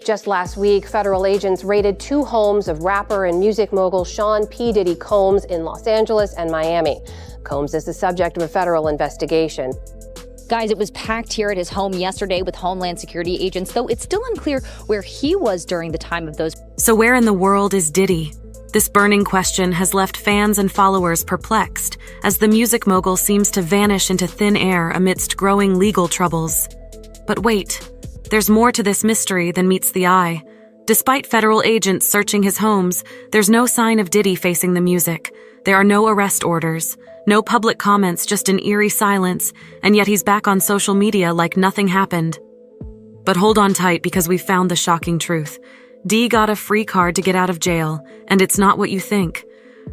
Just last week, federal agents raided 2 homes of rapper and music mogul Sean P. Diddy Combs in Los Angeles and Miami. Combs is the subject of a federal investigation. Guys, it was packed here at his home yesterday with Homeland Security agents, though it's still unclear where he was during the time of those. So where in the world is Diddy? This burning question has left fans and followers perplexed, as the music mogul seems to vanish into thin air amidst growing legal troubles. But wait, there's more to this mystery than meets the eye. Despite federal agents searching his homes, there's no sign of Diddy facing the music. There are no arrest orders, no public comments, just an eerie silence, and yet he's back on social media like nothing happened. But hold on tight, because we've found the shocking truth. D got a free card to get out of jail, and it's not what you think.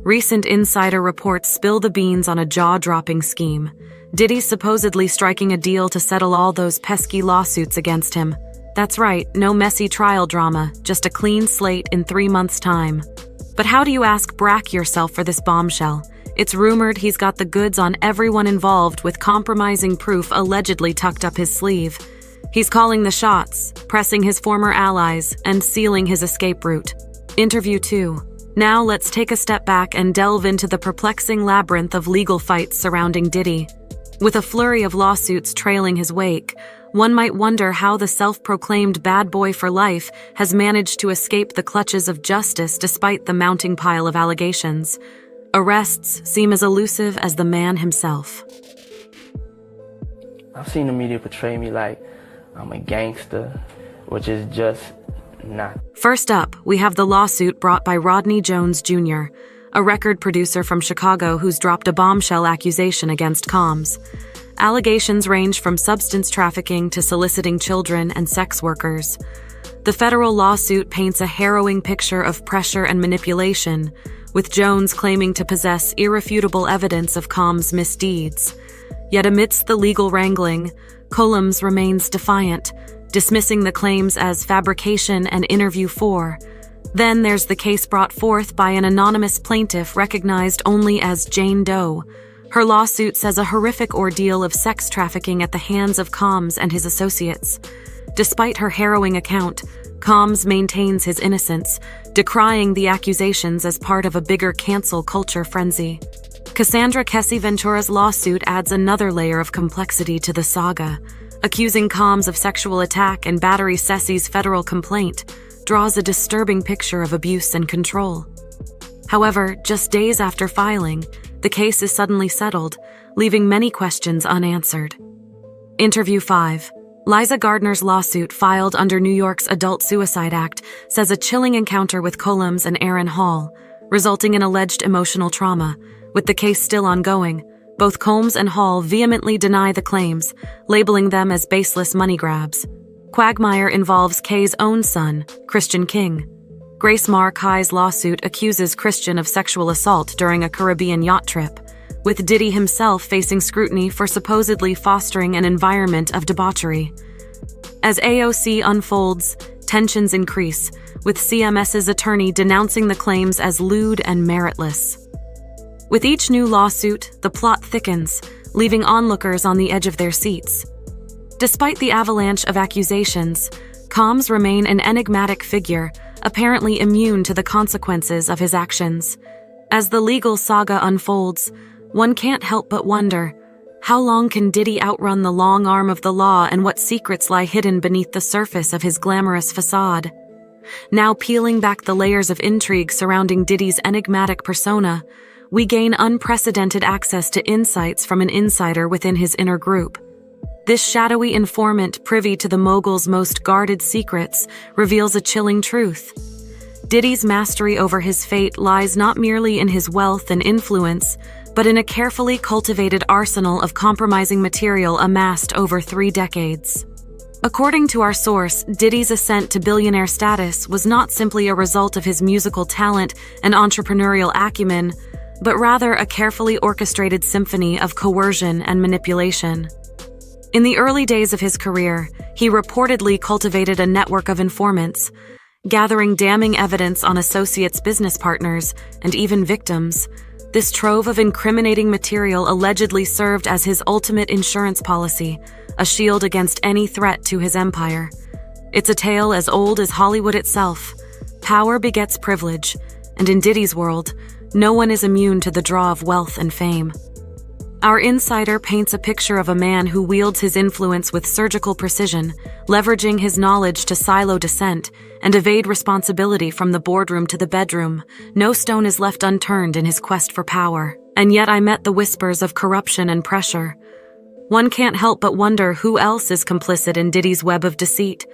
Recent insider reports spill the beans on a jaw-dropping scheme. Diddy's supposedly striking a deal to settle all those pesky lawsuits against him. That's right, no messy trial drama, just a clean slate in 3 months' time. But how do you ask brack yourself for this bombshell? It's rumored he's got the goods on everyone involved, with compromising proof allegedly tucked up his sleeve. He's calling the shots, pressing his former allies, and sealing his escape route. Interview 2. Now let's take a step back and delve into the perplexing labyrinth of legal fights surrounding Diddy. With a flurry of lawsuits trailing his wake, one might wonder how the self-proclaimed bad boy for life has managed to escape the clutches of justice despite the mounting pile of allegations. Arrests seem as elusive as the man himself. I've seen the media portray me like I'm a gangster, which is just not. First up, we have the lawsuit brought by Rodney Jones Jr., a record producer from Chicago who's dropped a bombshell accusation against Combs. Allegations range from substance trafficking to soliciting children and sex workers. The federal lawsuit paints a harrowing picture of pressure and manipulation, with Jones claiming to possess irrefutable evidence of Combs' misdeeds. Yet amidst the legal wrangling, Combs remains defiant, dismissing the claims as fabrication and interview 4. Then there's the case brought forth by an anonymous plaintiff recognized only as Jane Doe. Her lawsuit says a horrific ordeal of sex trafficking at the hands of Combs and his associates. Despite her harrowing account, Combs maintains his innocence, decrying the accusations as part of a bigger cancel culture frenzy. Cassandra Casey Ventura's lawsuit adds another layer of complexity to the saga. Accusing Combs of sexual attack and battery, Ceci's federal complaint draws a disturbing picture of abuse and control. However, just days after filing, the case is suddenly settled, leaving many questions unanswered. Interview 5. Liza Gardner's lawsuit, filed under New York's Adult Suicide Act, says a chilling encounter with Combs and Aaron Hall, resulting in alleged emotional trauma. With the case still ongoing, both Combs and Hall vehemently deny the claims, labeling them as baseless money grabs. Quagmire involves Kay's own son, Christian King. Grace Marr Kai's lawsuit accuses Christian of sexual assault during a Caribbean yacht trip, with Diddy himself facing scrutiny for supposedly fostering an environment of debauchery. As AOC unfolds, tensions increase, with CMS's attorney denouncing the claims as lewd and meritless. With each new lawsuit, the plot thickens, leaving onlookers on the edge of their seats. Despite the avalanche of accusations, Combs remain an enigmatic figure, apparently immune to the consequences of his actions. As the legal saga unfolds, one can't help but wonder, how long can Diddy outrun the long arm of the law, and what secrets lie hidden beneath the surface of his glamorous facade? Now peeling back the layers of intrigue surrounding Diddy's enigmatic persona, we gain unprecedented access to insights from an insider within his inner group. This shadowy informant, privy to the mogul's most guarded secrets, reveals a chilling truth. Diddy's mastery over his fate lies not merely in his wealth and influence, but in a carefully cultivated arsenal of compromising material amassed over 3 decades. According to our source, Diddy's ascent to billionaire status was not simply a result of his musical talent and entrepreneurial acumen, but rather a carefully orchestrated symphony of coercion and manipulation. In the early days of his career, he reportedly cultivated a network of informants, gathering damning evidence on associates, business partners, and even victims. This trove of incriminating material allegedly served as his ultimate insurance policy, a shield against any threat to his empire. It's a tale as old as Hollywood itself. Power begets privilege, and in Diddy's world, no one is immune to the draw of wealth and fame. Our insider paints a picture of a man who wields his influence with surgical precision, leveraging his knowledge to silo dissent and evade responsibility from the boardroom to the bedroom. No stone is left unturned in his quest for power. And yet I met the whispers of corruption and pressure. One can't help but wonder who else is complicit in Diddy's web of deceit.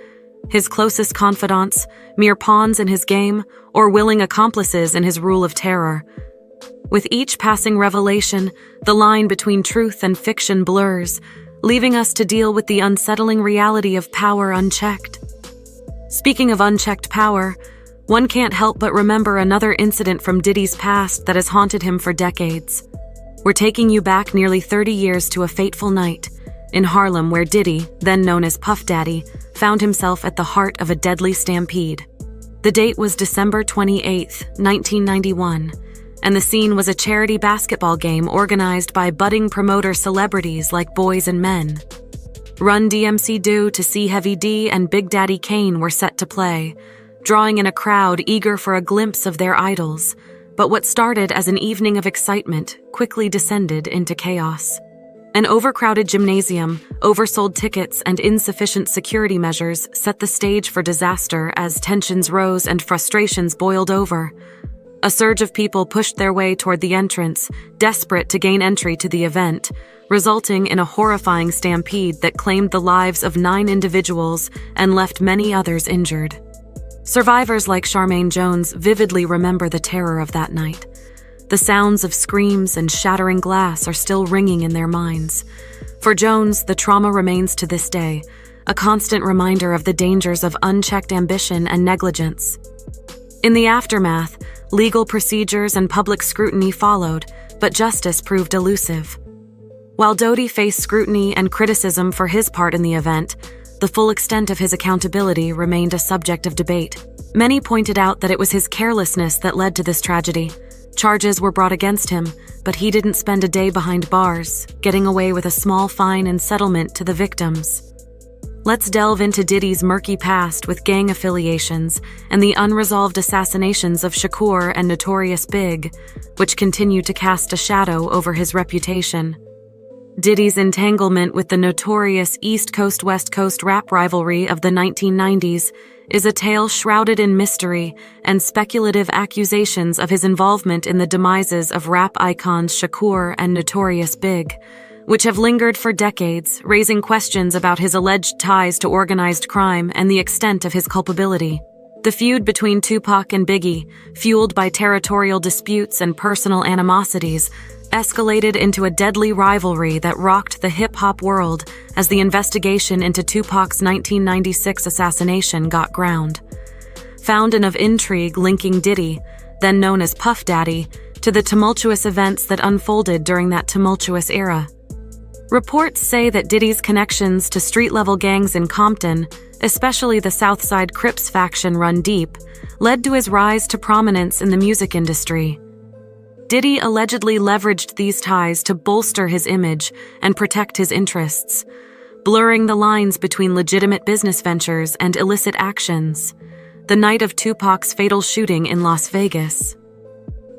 His closest confidants, mere pawns in his game, or willing accomplices in his rule of terror. With each passing revelation, the line between truth and fiction blurs, leaving us to deal with the unsettling reality of power unchecked. Speaking of unchecked power, one can't help but remember another incident from Diddy's past that has haunted him for decades. We're taking you back nearly 30 years to a fateful night in Harlem where Diddy, then known as Puff Daddy, found himself at the heart of a deadly stampede. The date was December 28, 1991, and the scene was a charity basketball game organized by budding promoter celebrities like Boys and Men. Run DMC Due to C Heavy D and Big Daddy Kane were set to play, drawing in a crowd eager for a glimpse of their idols. But what started as an evening of excitement quickly descended into chaos. An overcrowded gymnasium, oversold tickets, and insufficient security measures set the stage for disaster as tensions rose and frustrations boiled over. A surge of people pushed their way toward the entrance, desperate to gain entry to the event, resulting in a horrifying stampede that claimed the lives of 9 individuals and left many others injured. Survivors like Charmaine Jones vividly remember the terror of that night. The sounds of screams and shattering glass are still ringing in their minds. For Jones, the trauma remains to this day, a constant reminder of the dangers of unchecked ambition and negligence. In the aftermath, legal procedures and public scrutiny followed, but justice proved elusive. While Diddy faced scrutiny and criticism for his part in the event, the full extent of his accountability remained a subject of debate. Many pointed out that it was his carelessness that led to this tragedy. Charges were brought against him, but he didn't spend a day behind bars, getting away with a small fine and settlement to the victims. Let's delve into Diddy's murky past with gang affiliations and the unresolved assassinations of Shakur and Notorious Big, which continue to cast a shadow over his reputation. Diddy's entanglement with the notorious East Coast-West Coast rap rivalry of the 1990s is a tale shrouded in mystery and speculative accusations of his involvement in the demises of rap icons Shakur and Notorious Big, which have lingered for decades, raising questions about his alleged ties to organized crime and the extent of his culpability. The feud between Tupac and Biggie, fueled by territorial disputes and personal animosities, escalated into a deadly rivalry that rocked the hip-hop world as the investigation into Tupac's 1996 assassination got ground. Fountain of intrigue linking Diddy, then known as Puff Daddy, to the tumultuous events that unfolded during that tumultuous era. Reports say that Diddy's connections to street-level gangs in Compton, especially the Southside Crips faction run deep, led to his rise to prominence in the music industry. Diddy allegedly leveraged these ties to bolster his image and protect his interests, blurring the lines between legitimate business ventures and illicit actions. The night of Tupac's fatal shooting in Las Vegas,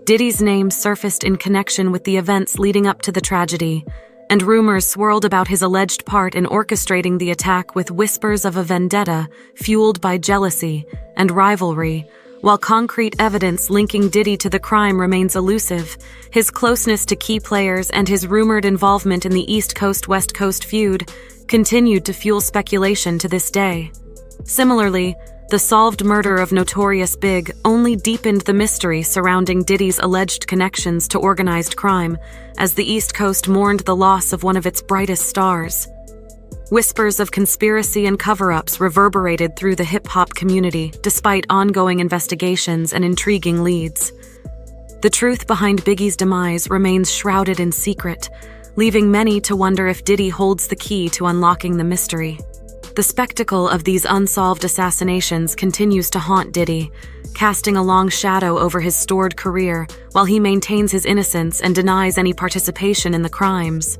Diddy's name surfaced in connection with the events leading up to the tragedy, and rumors swirled about his alleged part in orchestrating the attack with whispers of a vendetta fueled by jealousy and rivalry. While concrete evidence linking Diddy to the crime remains elusive, his closeness to key players and his rumored involvement in the East Coast-West Coast feud continued to fuel speculation to this day. Similarly, the solved murder of Notorious Big only deepened the mystery surrounding Diddy's alleged connections to organized crime, as the East Coast mourned the loss of one of its brightest stars. Whispers of conspiracy and cover-ups reverberated through the hip-hop community, despite ongoing investigations and intriguing leads. The truth behind Biggie's demise remains shrouded in secret, leaving many to wonder if Diddy holds the key to unlocking the mystery. The spectacle of these unsolved assassinations continues to haunt Diddy, casting a long shadow over his storied career while he maintains his innocence and denies any participation in the crimes.